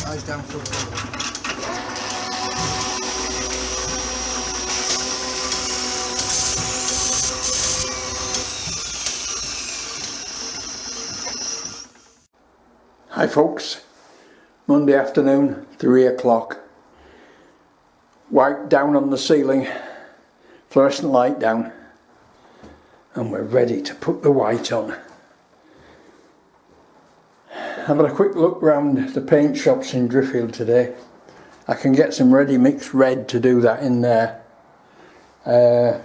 Eyes down for the Hi folks, Monday afternoon, 3 o'clock. White down on the ceiling, fluorescent light down, and we're ready to put the white on. I've had a quick look round the paint shops in Driffield today. I can get some ready mixed red to do that in there. But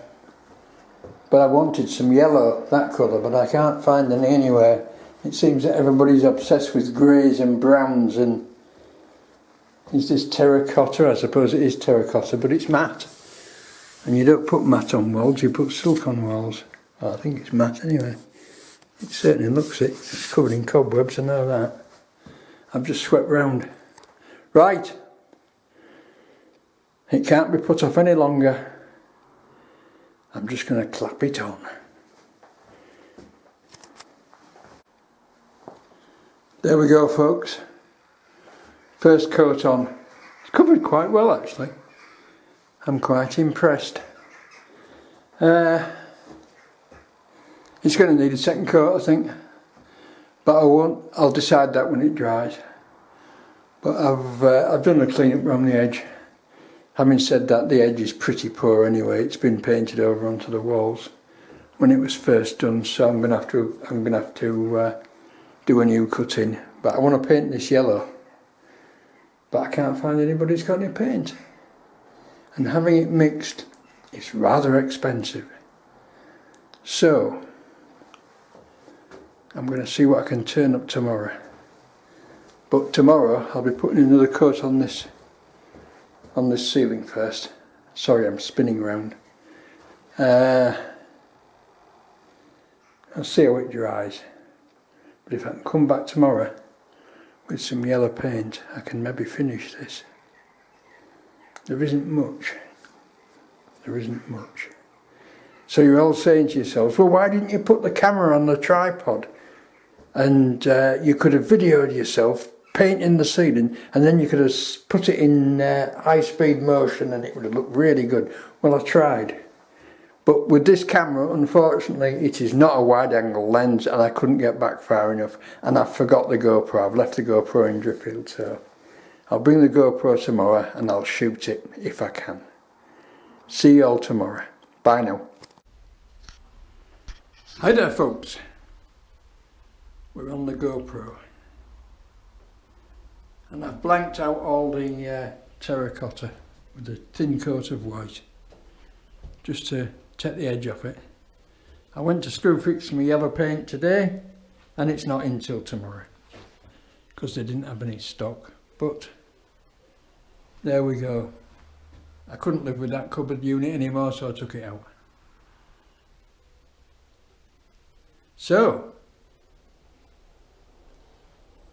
I wanted some yellow, that colour, but I can't find any anywhere. It seems that everybody's obsessed with greys and browns, and is this terracotta? I suppose it is terracotta, but it's matte. And you don't put matte on walls, you put silk on walls. Well, I think it's matte anyway. It certainly looks it. It's covered in cobwebs, I know that. I've just swept round. Right. It can't be put off any longer. I'm just going to clap it on. There we go folks, first coat on. It's covered quite well actually. I'm quite impressed. It's going to need a second coat I think, but I'll decide that when it dries. But I've done a clean up around the edge. Having said that, the edge is pretty poor anyway. It's been painted over onto the walls when it was first done, so I'm going to have to do a new cutting. But I want to paint this yellow, but I can't find anybody who's got any paint, and having it mixed is rather expensive, so I'm going to see what I can turn up tomorrow. But tomorrow I'll be putting another coat on this ceiling first. Sorry, I'm spinning round. I'll see how it dries. But if I can come back tomorrow with some yellow paint, I can maybe finish this. There isn't much. There isn't much. So you're all saying to yourselves, well, why didn't you put the camera on the tripod? And you could have videoed yourself painting the ceiling, and then you could have put it in high speed motion and it would have looked really good. Well, I tried. But with this camera, unfortunately, it is not a wide angle lens, and I couldn't get back far enough, and I forgot the GoPro. I've left the GoPro in Driffield, so I'll bring the GoPro tomorrow and I'll shoot it if I can. See you all tomorrow. Bye now. Hi there folks. We're on the GoPro. And I've blanked out all the terracotta with a thin coat of white, just to take the edge off it. I went to screw fix my yellow paint today, and it's not in till tomorrow because they didn't have any stock. But there we go. I couldn't live with that cupboard unit anymore, so I took it out. So,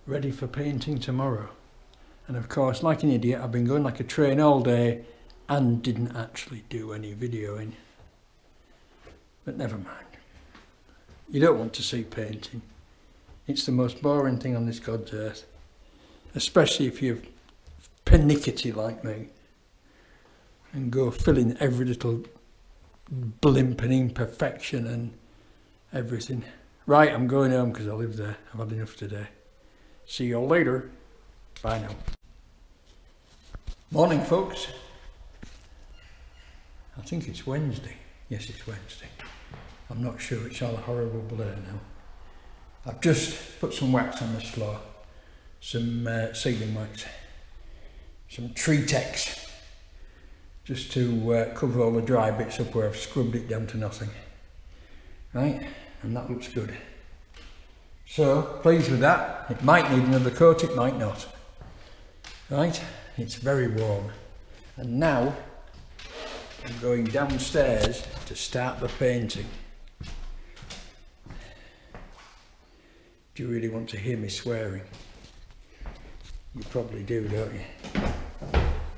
ready for painting tomorrow. And of course, like an idiot, I've been going like a train all day and didn't actually do any videoing. But never mind. You don't want to see painting. It's the most boring thing on this God's earth. Especially if you're pernickety like me and go filling every little blimp and imperfection and everything. Right, I'm going home because I live there. I've had enough today. See you all later. Bye now. Morning folks. I think it's Wednesday. Yes, it's Wednesday. I'm not sure, it's all a horrible blur now. I've just put some wax on this floor. Some ceiling wax. Some Treatex. Just to cover all the dry bits up where I've scrubbed it down to nothing. Right, and that looks good. So, pleased with that. It might need another coat, it might not. Right, it's very warm. And now, I'm going downstairs to start the painting. Do you really want to hear me swearing? You probably do, don't you?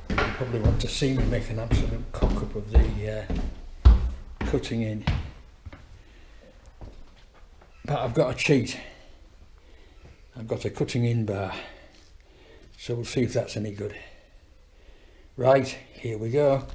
You probably want to see me make an absolute cock-up of the cutting in. But I've got a cheat. I've got a cutting in bar. So we'll see if that's any good. Right, here we go.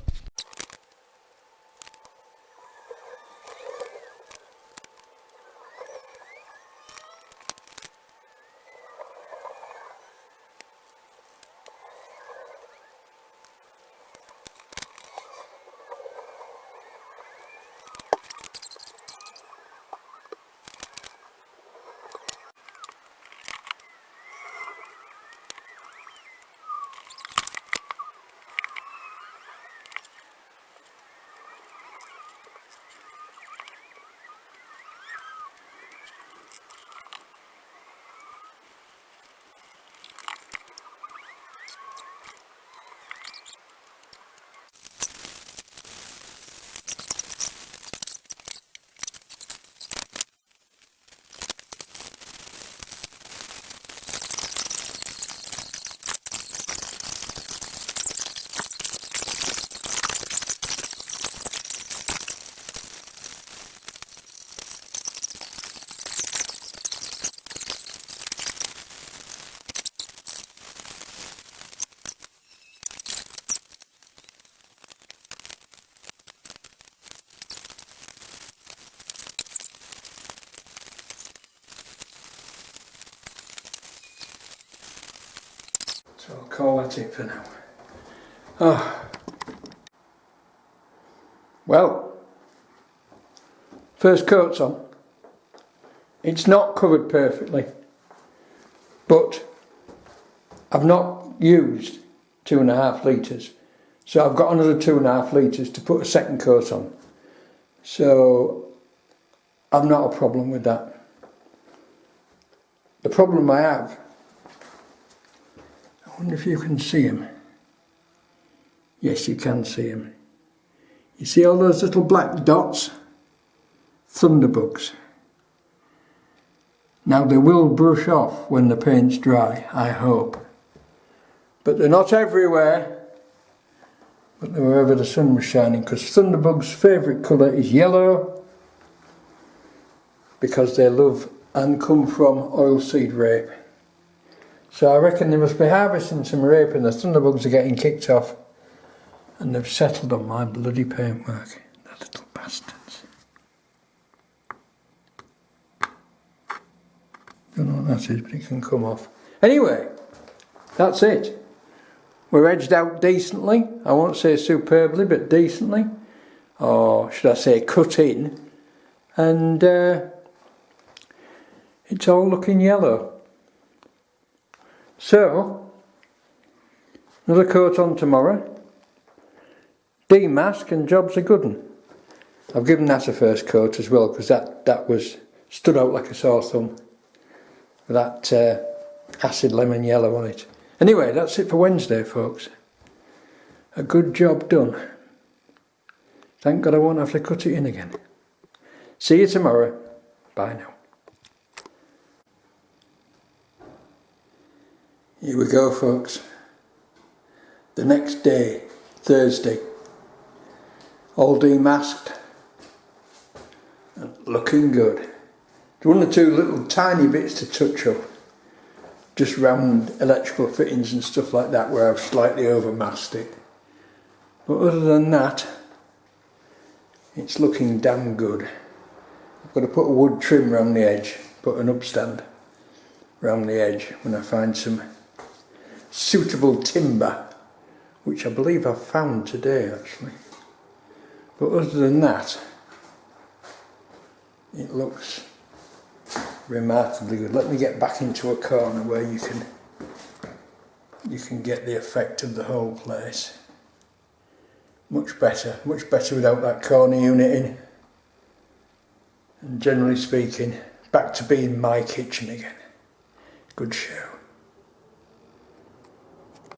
So I'll call that it for now. Oh. Well, first coat's on. It's not covered perfectly, but I've not used 2.5 litres, so I've got another 2.5 litres to put a second coat on. So I've not a problem with that. The problem I have, I wonder if you can see him. Yes, you can see him. You see all those little black dots? Thunderbugs. Now they will brush off when the paint's dry, I hope. But they're not everywhere. But they're wherever the sun was shining, because thunderbugs' favourite colour is yellow, because they love and come from oilseed rape. So I reckon they must be harvesting some rape and the thunderbugs are getting kicked off, and they've settled on my bloody paintwork. The little bastards. Don't know what that is, but it can come off. Anyway, that's it. We're edged out decently. I won't say superbly, but decently. Or should I say cut in. And it's all looking yellow. So, another coat on tomorrow. Demask and job's a good one. I've given that a first coat as well, because that was stood out like a sore thumb. With that acid lemon yellow on it. Anyway, that's it for Wednesday, folks. A good job done. Thank God I won't have to cut it in again. See you tomorrow. Bye now. Here we go, folks. The next day, Thursday. All demasked. And looking good. One or two little tiny bits to touch up. Just round electrical fittings and stuff like that where I've slightly overmasked it. But other than that, it's looking damn good. I've got to put a wood trim round the edge, put an upstand round the edge when I find some suitable timber, which I believe I've found today actually. But other than that, it looks remarkably good. Let me get back into a corner where you can get the effect of the whole place. Much better without that corner unit in. And generally speaking, back to being my kitchen again. Good show.